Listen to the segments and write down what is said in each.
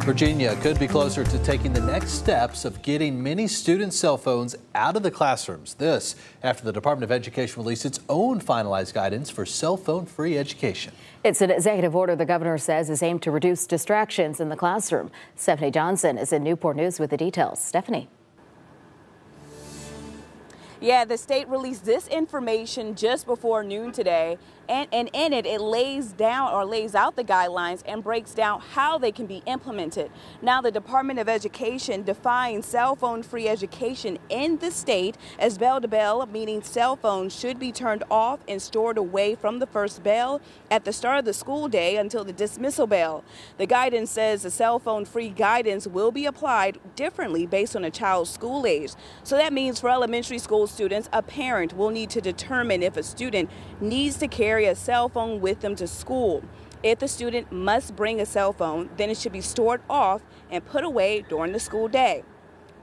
Virginia could be closer to taking the next steps of getting many students' cell phones out of the classrooms. This after the Department of Education released its own finalized guidance for cell phone-free education. It's an executive order the governor says is aimed to reduce distractions in the classroom. Stephanie Johnson is in Newport News with the details. Stephanie. Yeah, the state released this information just before noon today, and in it lays out the guidelines and breaks down how they can be implemented. Now, the Department of Education defines cell phone-free education in the state as bell to bell, meaning cell phones should be turned off and stored away from the first bell at the start of the school day until the dismissal bell. The guidance says the cell phone-free guidance will be applied differently based on a child's school age. So that means for elementary school students, a parent will need to determine if a student needs to carry a cell phone with them to school. If the student must bring a cell phone, then it should be stored off and put away during the school day.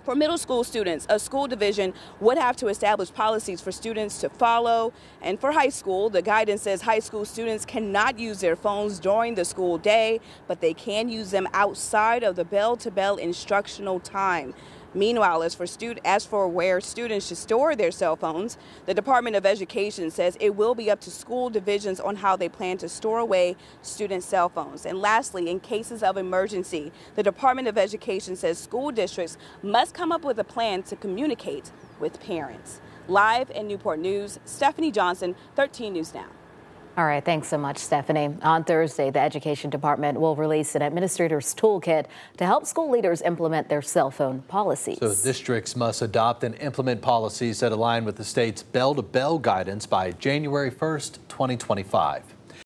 For middle school students, a school division would have to establish policies for students to follow. And for high school, the guidance says high school students cannot use their phones during the school day, but they can use them outside of the bell-to-bell instructional time. Meanwhile, as for where students should store their cell phones, the Department of Education says it will be up to school divisions on how they plan to store away students' cell phones. And lastly, in cases of emergency, the Department of Education says school districts must come up with a plan to communicate with parents. Live in Newport News, Stephanie Johnson, 13 News Now. All right, thanks so much, Stephanie. On Thursday, the Education Department will release an administrator's toolkit to help school leaders implement their cell phone policies. So districts must adopt and implement policies that align with the state's bell-to-bell guidance by January 1st, 2025.